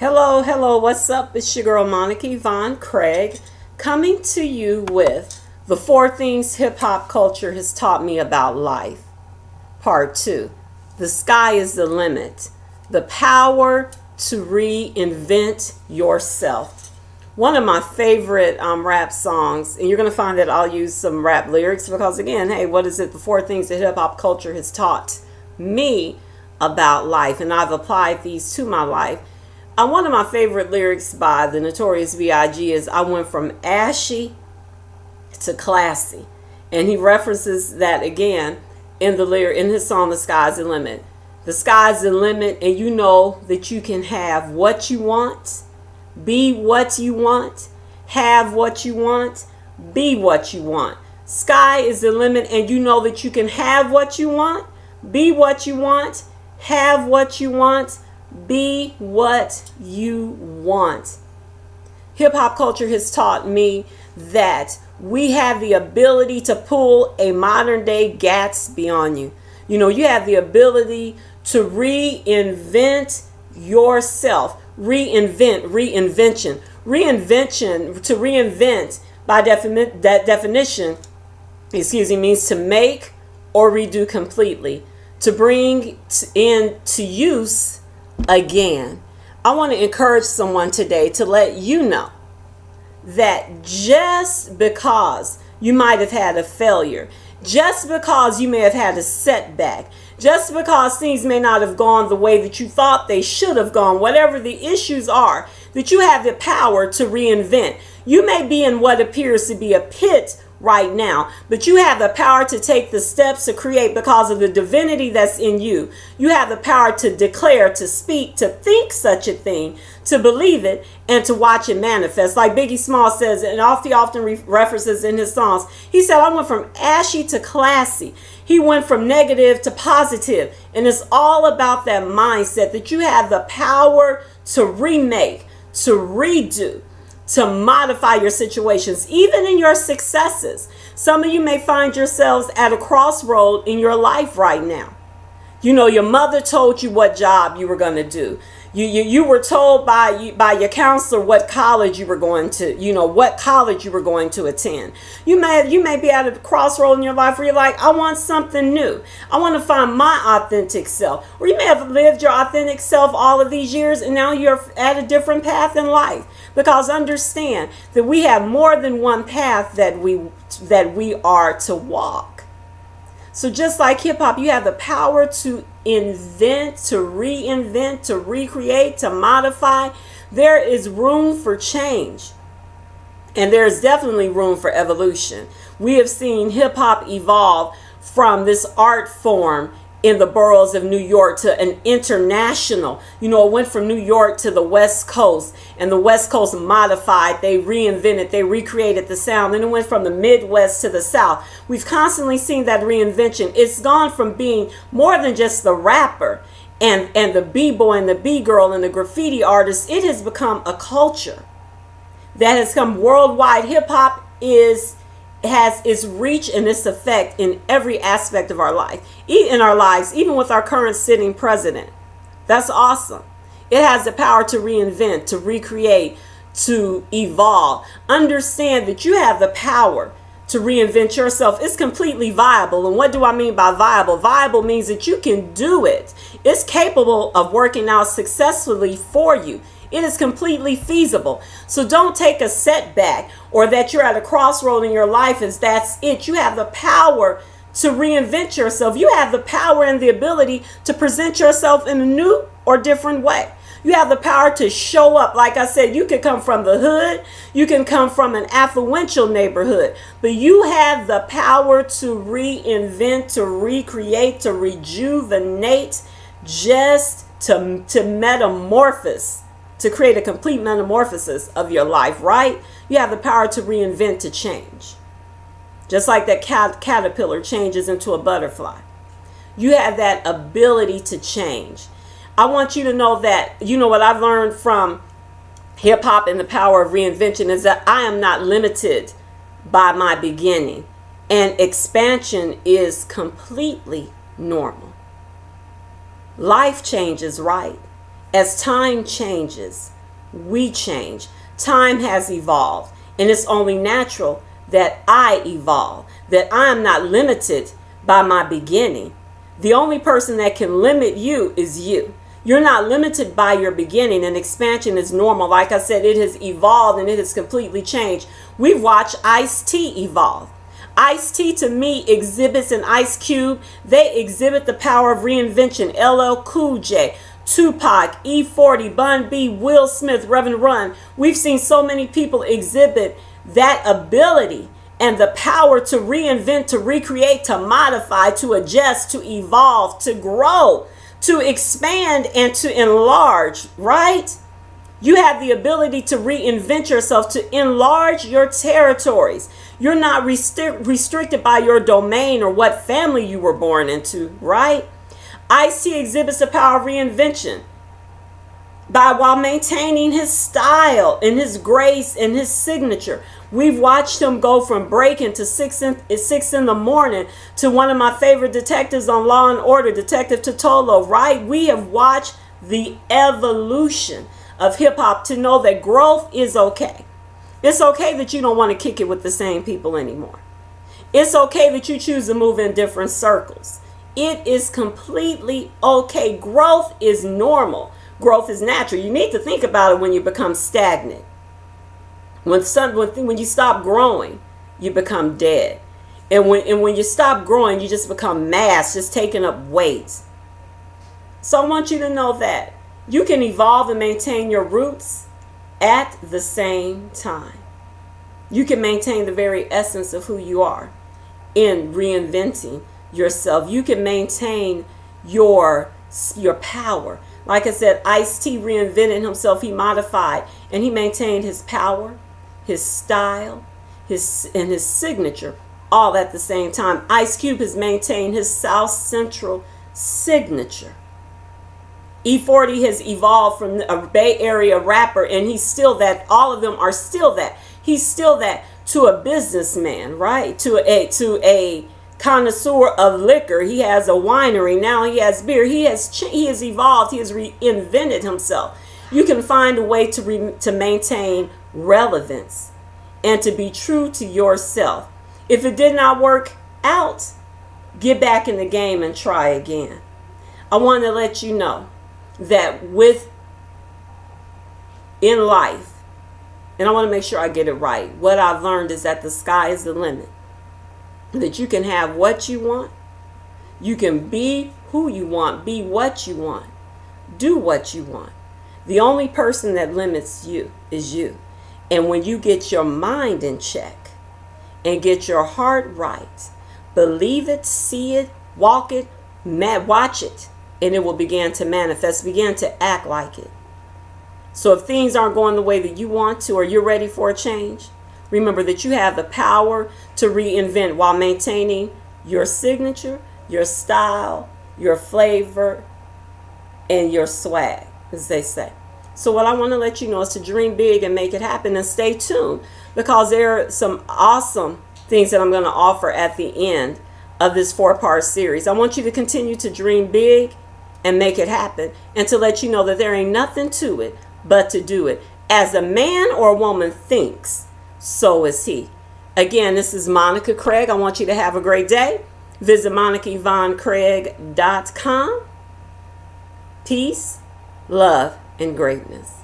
Hello, hello, what's up? It's your girl Monica Yvonne Craig coming to you with the 4 things hip hop culture has taught me about life. Part 2. The sky is the limit. The power to reinvent yourself. One of my favorite rap songs, and you're going to find that I'll use some rap lyrics because, again, hey, what is it? The 4 things that hip hop culture has taught me about life, and I've applied these to my life. One of my favorite lyrics by the Notorious B.I.G. is "I went from ashy to classy," and he references that again in his song "The Sky's the Limit." The sky's the limit, and you know that you can have what you want, be what you want, have what you want, be what you want. Sky is the limit, and you know that you can have what you want, be what you want, have what you want, be what you want. Hip hop culture has taught me that we have the ability to pull a modern day Gatsby on you. You know, you have the ability to reinvent yourself. Reinvention. To reinvent by definition, means to make or redo completely. To bring into use again. I want to encourage someone today to let you know that just because you might have had a failure, just because you may have had a setback, just because things may not have gone the way that you thought they should have gone, whatever the issues are, that you have the power to reinvent. You may be in what appears to be a pit right now, but you have the power to take the steps to create because of the divinity that's in you. You have the power to declare, to speak, to think such a thing, to believe it, and to watch it manifest. Like Biggie Smalls says, and he often references in his songs, he said, "I went from ashy to classy." He went from negative to positive. And it's all about that mindset that you have the power to remake, to redo, to modify your situations, even in your successes. Some of you may find yourselves at a crossroad in your life right now. You know, your mother told you what job you were going to do. You were told by your counselor what college you were going to, what college you were going to attend. You may be at a crossroad in your life where you're like, I want something new. I want to find my authentic self. Or you may have lived your authentic self all of these years and now you're at a different path in life. Because understand that we have more than one path that we are to walk. So just like hip hop, you have the power to invent, to reinvent, to recreate, to modify. There is room for change. And there is definitely room for evolution. We have seen hip hop evolve from this art form in the boroughs of New York to an international. It went from New York to the West Coast, and the West Coast modified, they reinvented, they recreated the sound. Then it went from the Midwest to the South. We've constantly seen that reinvention. It's gone from being more than just the rapper and the b-boy and the b-girl and the graffiti artist. It has become a culture that has come worldwide. Hip hop has its reach and its effect in every aspect of our life, in our lives, even with our current sitting president. That's awesome. It has the power to reinvent, to recreate, to evolve. Understand that you have the power to reinvent yourself. It's completely viable. And what do I mean by viable? Viable means that you can do it. It's capable of working out successfully for you. It is completely feasible. So don't take a setback or that you're at a crossroad in your life as that's it. You have the power to reinvent yourself. You have the power and the ability to present yourself in a new or different way. You have the power to show up. Like I said, you can come from the hood. You can come from an affluential neighborhood. But you have the power to reinvent, to recreate, to rejuvenate, just to metamorphose, to create a complete metamorphosis of your life, right? You have the power to reinvent, to change. Just like that caterpillar changes into a butterfly. You have that ability to change. I want you to know that, what I've learned from hip hop and the power of reinvention is that I am not limited by my beginning. And expansion is completely normal. Life changes, right? As time changes, we change. Time has evolved, and it's only natural that I evolve, that I am not limited by my beginning. The only person that can limit you is you. You're not limited by your beginning, and expansion is normal. Like I said, it has evolved and it has completely changed. We've watched Ice-T evolve. Ice-T to me exhibits an Ice Cube. They exhibit the power of reinvention. LL Cool J, Tupac, E40, Bun B, Will Smith, Reverend Run. We've seen so many people exhibit that ability and the power to reinvent, to recreate, to modify, to adjust, to evolve, to grow, to expand, and to enlarge, right? You have the ability to reinvent yourself, to enlarge your territories. You're not restricted by your domain or what family you were born into, right? Ice-T exhibits the power of reinvention while maintaining his style and his grace and his signature. We've watched him go from breaking to 6 in the morning to one of my favorite detectives on Law and Order, Detective Totolo, right? We have watched the evolution of hip hop to know that growth is okay. It's okay that you don't want to kick it with the same people anymore. It's okay that you choose to move in different circles. It is completely okay. Growth is normal. Growth is natural. You need to think about it when you become stagnant. When you stop growing, you become dead. And when you stop growing, you just become mass, just taking up weight. So I want you to know that you can evolve and maintain your roots at the same time. You can maintain the very essence of who you are in reinventing yourself. You can maintain your power. Like I said, Ice-T reinvented himself. He modified and he maintained his power, his style, his signature, all at the same time. Ice Cube has maintained his South Central signature. E40 has evolved from a Bay Area rapper, and he's still that. All of them are still that. He's still that to a businessman, right? To a connoisseur of liquor. He has a winery. Now he has beer. He has evolved. He has reinvented himself. You can find a way to maintain relevance and to be true to yourself. If it did not work out, get back in the game and try again. I want to let you know that in life, and I want to make sure I get it right, what I've learned is that the sky is the limit. That you can have what you want. You can be who you want, be what you want, do what you want. The only person that limits you is you. And when you get your mind in check and get your heart right, believe it, see it, walk it, watch it, and it will begin to manifest, begin to act like it. So if things aren't going the way that you want to, or you're ready for a change, remember that you have the power to reinvent while maintaining your signature, your style, your flavor, and your swag, as they say. So what I want to let you know is to dream big and make it happen, and stay tuned, because there are some awesome things that I'm going to offer at the end of this 4-part series. I want you to continue to dream big and make it happen, and to let you know that there ain't nothing to it but to do it. As a man or a woman thinks, so is he. Again, this is Monica Craig. I want you to have a great day. Visit MonicaYvonneCraig.com. Peace, love, and greatness.